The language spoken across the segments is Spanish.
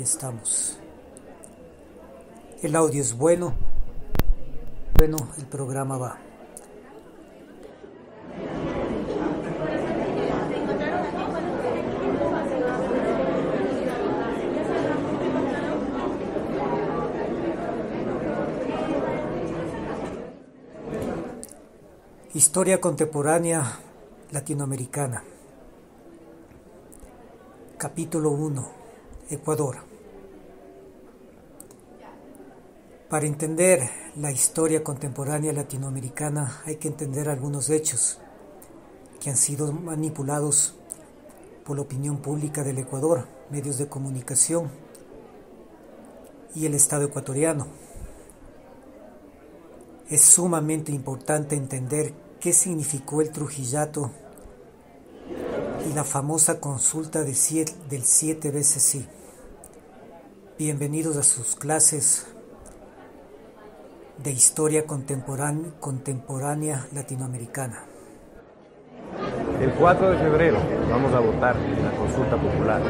estamos. El audio es bueno, el programa va. Historia contemporánea latinoamericana. Capítulo 1. Ecuador. Para entender la historia contemporánea latinoamericana hay que entender algunos hechos que han sido manipulados por la opinión pública del Ecuador, medios de comunicación y el Estado ecuatoriano. Es sumamente importante entender qué significó el Trujillato y la famosa consulta del 7 veces sí. Bienvenidos a sus clases de historia contemporánea latinoamericana. El 4 de febrero vamos a votar en la consulta popular.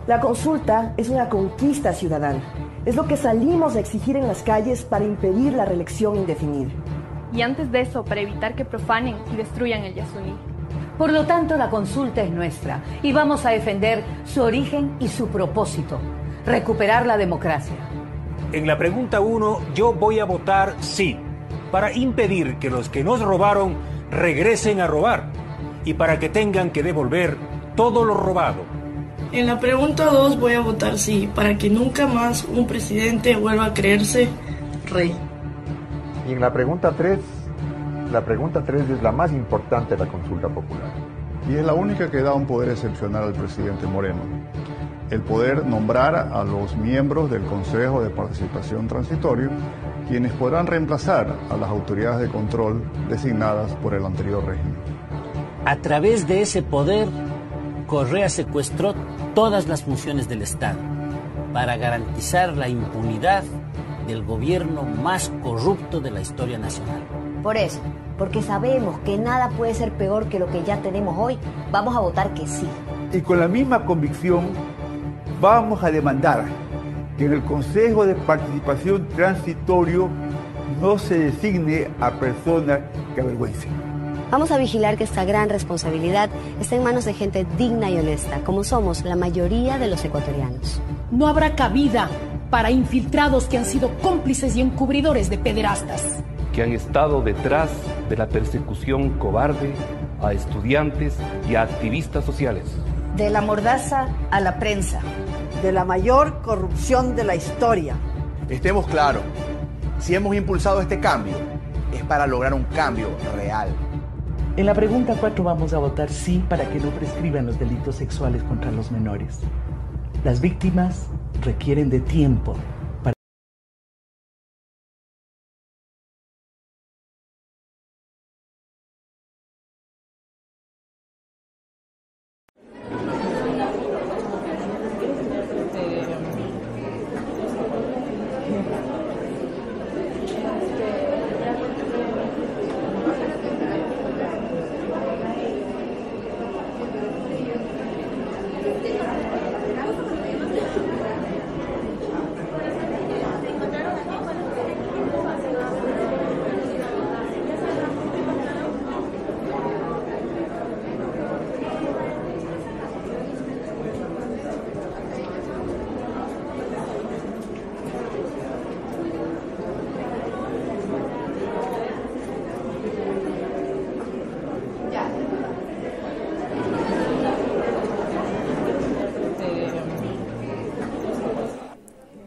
La consulta es una conquista ciudadana. Es lo que salimos a exigir en las calles para impedir la reelección indefinida. Y antes de eso, para evitar que profanen y destruyan el Yasuní. Por lo tanto, la consulta es nuestra y vamos a defender su origen y su propósito: recuperar la democracia. En la pregunta 1, yo voy a votar sí, para impedir que los que nos robaron regresen a robar y para que tengan que devolver todo lo robado. En la pregunta 2 voy a votar sí, para que nunca más un presidente vuelva a creerse rey. Y en la pregunta 3 es la más importante de la consulta popular. Y es la única que da un poder excepcional al presidente Moreno: el poder nombrar a los miembros del Consejo de Participación Transitorio, quienes podrán reemplazar a las autoridades de control designadas por el anterior régimen. A través de ese poder, Correa secuestró todas las funciones del Estado para garantizar la impunidad del gobierno más corrupto de la historia nacional. Por eso, porque sabemos que nada puede ser peor que lo que ya tenemos hoy, vamos a votar que sí. Y con la misma convicción vamos a demandar que en el Consejo de Participación Transitorio no se designe a personas que avergüencen. Vamos a vigilar que esta gran responsabilidad esté en manos de gente digna y honesta, como somos la mayoría de los ecuatorianos. No habrá cabida para infiltrados que han sido cómplices y encubridores de pederastas, que han estado detrás de la persecución cobarde a estudiantes y a activistas sociales. De la mordaza a la prensa. De la mayor corrupción de la historia. Estemos claros, si hemos impulsado este cambio, es para lograr un cambio real. En la pregunta 4 vamos a votar sí para que no prescriban los delitos sexuales contra los menores. Las víctimas requieren de tiempo.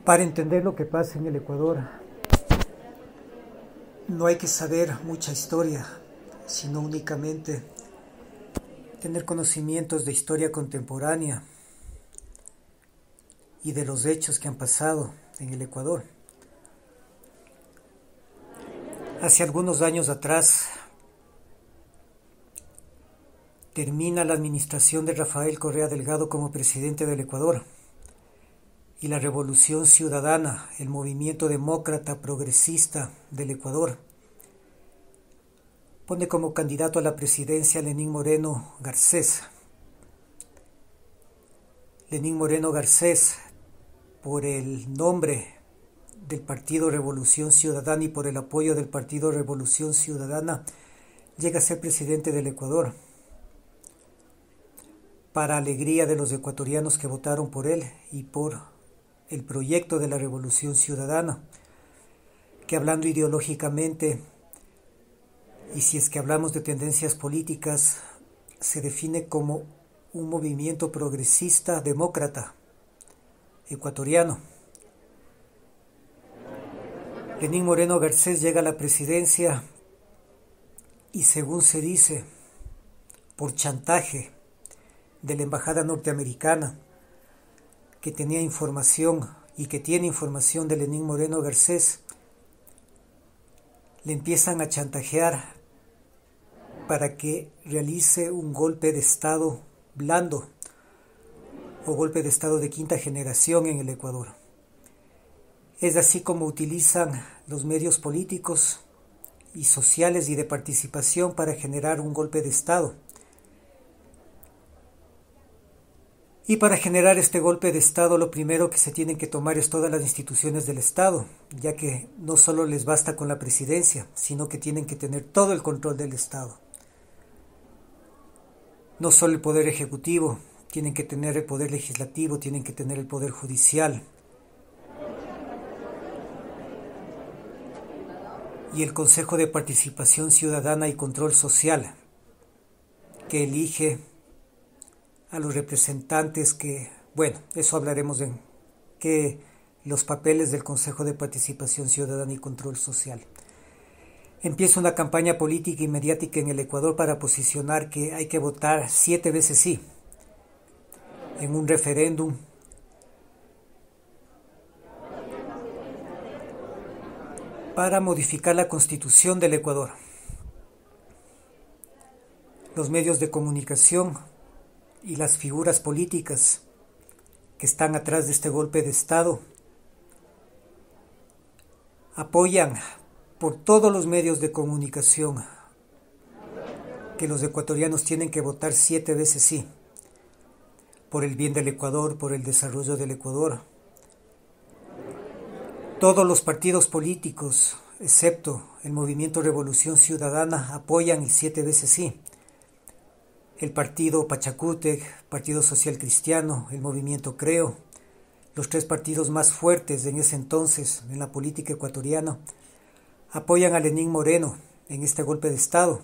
Para entender lo que pasa en el Ecuador, no hay que saber mucha historia, sino únicamente tener conocimientos de historia contemporánea y de los hechos que han pasado en el Ecuador. Hace algunos años atrás termina la administración de Rafael Correa Delgado como presidente del Ecuador. Y la Revolución Ciudadana, el movimiento demócrata progresista del Ecuador, pone como candidato a la presidencia a Lenín Moreno Garcés. Lenín Moreno Garcés, por el nombre del Partido Revolución Ciudadana y por el apoyo del Partido Revolución Ciudadana, llega a ser presidente del Ecuador, para alegría de los ecuatorianos que votaron por él y por el proyecto de la Revolución Ciudadana, que hablando ideológicamente, y si es que hablamos de tendencias políticas, se define como un movimiento progresista demócrata ecuatoriano. Lenín Moreno Garcés llega a la presidencia y, según se dice, por chantaje de la embajada norteamericana, que tenía información y que tiene información de Lenín Moreno Garcés, le empiezan a chantajear para que realice un golpe de Estado blando o golpe de Estado de quinta generación en el Ecuador. Es así como utilizan los medios políticos y sociales y de participación para generar un golpe de Estado. Y para generar este golpe de Estado, lo primero que se tienen que tomar es todas las instituciones del Estado, ya que no solo les basta con la presidencia, sino que tienen que tener todo el control del Estado. No solo el poder ejecutivo, tienen que tener el poder legislativo, tienen que tener el poder judicial. Y el Consejo de Participación Ciudadana y Control Social, que elige a los representantes que, bueno, eso hablaremos en que los papeles del Consejo de Participación Ciudadana y Control Social. Empieza una campaña política y mediática en el Ecuador para posicionar que hay que votar 7 veces sí en un referéndum para modificar la Constitución del Ecuador. Los medios de comunicación y las figuras políticas que están atrás de este golpe de Estado apoyan por todos los medios de comunicación que los ecuatorianos tienen que votar 7 veces sí, por el bien del Ecuador, por el desarrollo del Ecuador. Todos los partidos políticos, excepto el Movimiento Revolución Ciudadana, apoyan y 7 veces sí. El Partido Pachacútec, Partido Social Cristiano, el Movimiento Creo, los 3 partidos más fuertes en ese entonces en la política ecuatoriana, apoyan a Lenín Moreno en este golpe de Estado,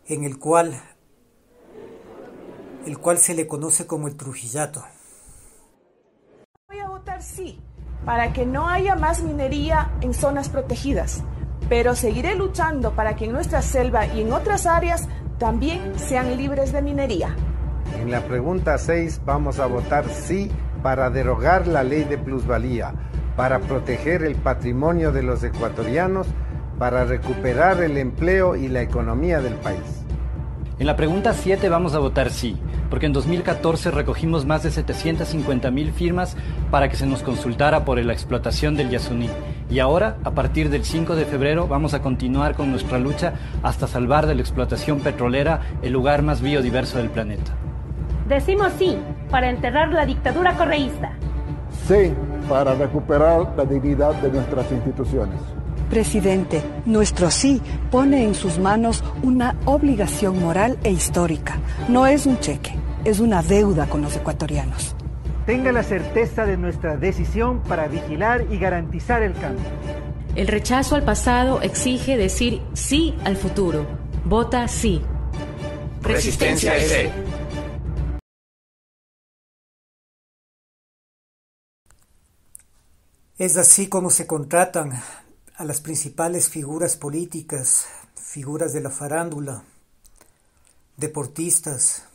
en el cual se le conoce como el Trujillato. Voy a votar sí, para que no haya más minería en zonas protegidas, pero seguiré luchando para que en nuestra selva y en otras áreas también sean libres de minería. En la pregunta 6 vamos a votar sí para derogar la ley de plusvalía, para proteger el patrimonio de los ecuatorianos, para recuperar el empleo y la economía del país. En la pregunta 7 vamos a votar sí, porque en 2014 recogimos más de 750.000 firmas para que se nos consultara por la explotación del Yasuní. Y ahora, a partir del 5 de febrero, vamos a continuar con nuestra lucha hasta salvar de la explotación petrolera el lugar más biodiverso del planeta. Decimos sí para enterrar la dictadura correísta. Sí para recuperar la dignidad de nuestras instituciones. Presidente, nuestro sí pone en sus manos una obligación moral e histórica. No es un cheque, es una deuda con los ecuatorianos. Tenga la certeza de nuestra decisión para vigilar y garantizar el cambio. El rechazo al pasado exige decir sí al futuro. Vota sí. Resistencia S. Es así como se contratan a las principales figuras políticas, figuras de la farándula, deportistas,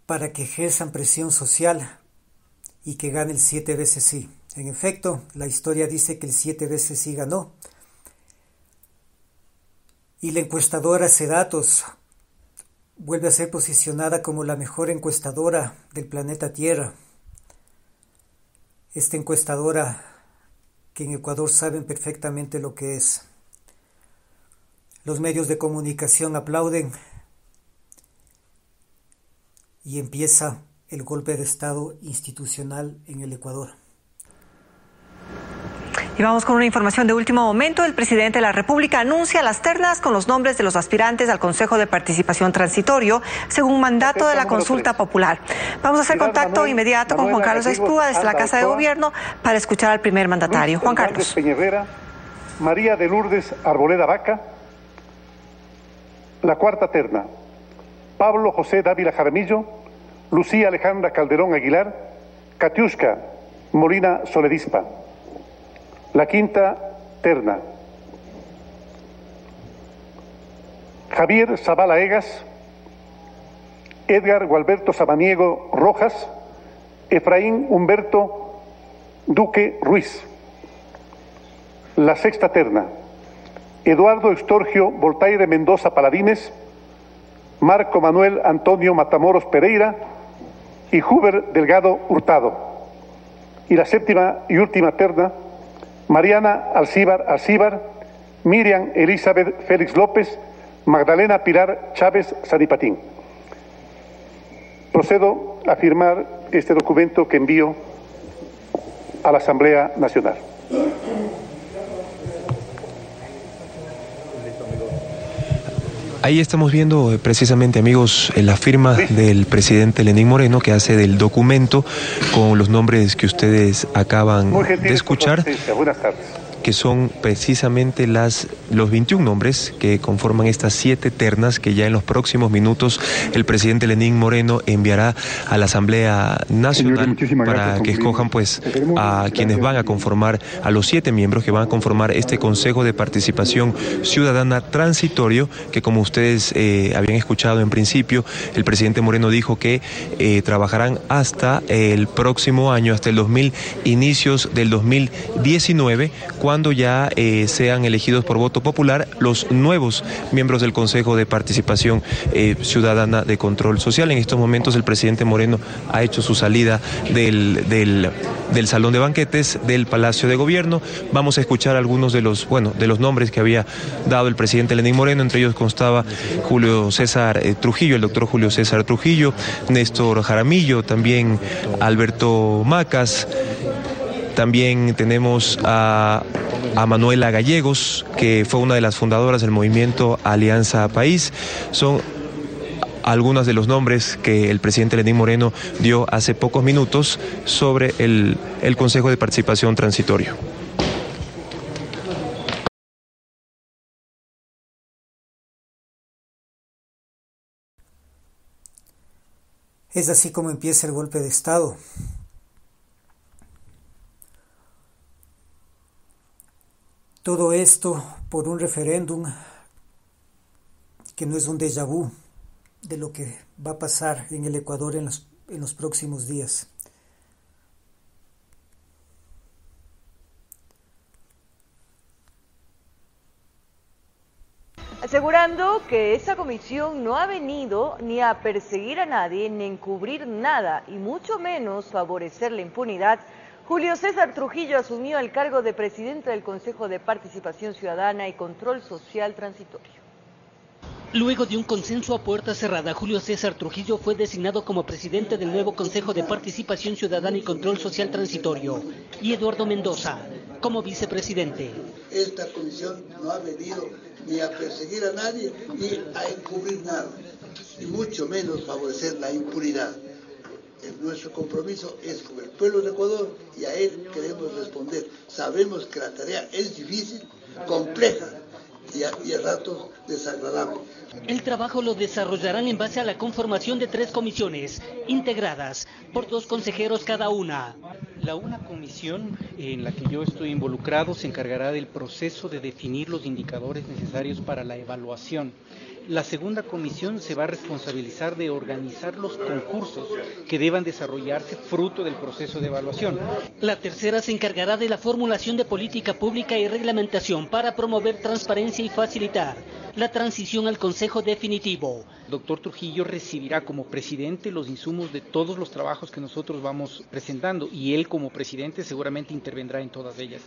para que ejerzan presión social y que gane el 7 veces sí. En efecto, la historia dice que el 7 veces sí ganó. Y la encuestadora Cedatos vuelve a ser posicionada como la mejor encuestadora del planeta Tierra. Esta encuestadora que en Ecuador saben perfectamente lo que es. Los medios de comunicación aplauden y empieza el golpe de Estado institucional en el Ecuador. Y vamos con una información de último momento. El presidente de la República anuncia las ternas con los nombres de los aspirantes al Consejo de Participación Transitorio, según mandato de la consulta popular. Vamos a hacer contacto inmediato con Juan Carlos Aispúa desde la Casa de Gobierno para escuchar al primer mandatario. Juan Carlos. Peñerera, María de Lourdes Arboleda Vaca. La cuarta terna: Pablo José Dávila Jaramillo, Lucía Alejandra Calderón Aguilar, Katiuska Molina Soledispa. La quinta terna: Javier Zavala Egas, Edgar Gualberto Samaniego Rojas, Efraín Humberto Duque Ruiz. La sexta terna: Eduardo Extorgio Voltaire Mendoza Paladines, Marco Manuel Antonio Matamoros Pereira y Huber Delgado Hurtado. Y la séptima y última terna: Mariana Alcíbar, Miriam Elizabeth Félix López, Magdalena Pilar Chávez Sanipatín. Procedo a firmar este documento que envío a la Asamblea Nacional. Ahí estamos viendo precisamente, amigos, la firma del presidente Lenín Moreno, que hace del documento con los nombres que ustedes acaban de escuchar, buenas tardes, que son precisamente los 21 nombres que conforman estas 7 ternas que ya en los próximos minutos el presidente Lenín Moreno enviará a la Asamblea Nacional para que escojan pues a quienes van a conformar, a los 7 miembros que van a conformar este Consejo de Participación Ciudadana Transitorio, que como ustedes habían escuchado en principio, el presidente Moreno dijo que trabajarán hasta el próximo año, hasta el inicios del 2019, cuando ya sean elegidos por voto popular los nuevos miembros del Consejo de Participación Ciudadana de Control Social. En estos momentos el presidente Moreno ha hecho su salida del salón de banquetes del Palacio de Gobierno. Vamos a escuchar algunos de los nombres que había dado el presidente Lenín Moreno. Entre ellos constaba Julio César Trujillo, el doctor Julio César Trujillo, Néstor Jaramillo, también Alberto Macas. También tenemos a Manuela Gallegos, que fue una de las fundadoras del movimiento Alianza País. Son algunos de los nombres que el presidente Lenín Moreno dio hace pocos minutos sobre el Consejo de Participación Transitorio. Es así como empieza el golpe de Estado. Todo esto por un referéndum que no es un déjà vu de lo que va a pasar en el Ecuador en los próximos días. Asegurando que esa comisión no ha venido ni a perseguir a nadie, ni a encubrir nada, y mucho menos favorecer la impunidad, Julio César Trujillo asumió el cargo de presidente del Consejo de Participación Ciudadana y Control Social Transitorio. Luego de un consenso a puerta cerrada, Julio César Trujillo fue designado como presidente del nuevo Consejo de Participación Ciudadana y Control Social Transitorio, y Eduardo Mendoza como vicepresidente. Esta comisión no ha venido ni a perseguir a nadie, ni a encubrir nada, y mucho menos favorecer la impunidad. Nuestro compromiso es con el pueblo de Ecuador y a él queremos responder. Sabemos que la tarea es difícil, compleja y a ratos desagradable. El trabajo lo desarrollarán en base a la conformación de 3 comisiones, integradas por 2 consejeros cada una. Una comisión en la que yo estoy involucrado se encargará del proceso de definir los indicadores necesarios para la evaluación. La segunda comisión se va a responsabilizar de organizar los concursos que deban desarrollarse fruto del proceso de evaluación. La tercera se encargará de la formulación de política pública y reglamentación para promover transparencia y facilitar la transición al Consejo Definitivo. El doctor Trujillo recibirá como presidente los insumos de todos los trabajos que nosotros vamos presentando y él como presidente seguramente intervendrá en todas ellas.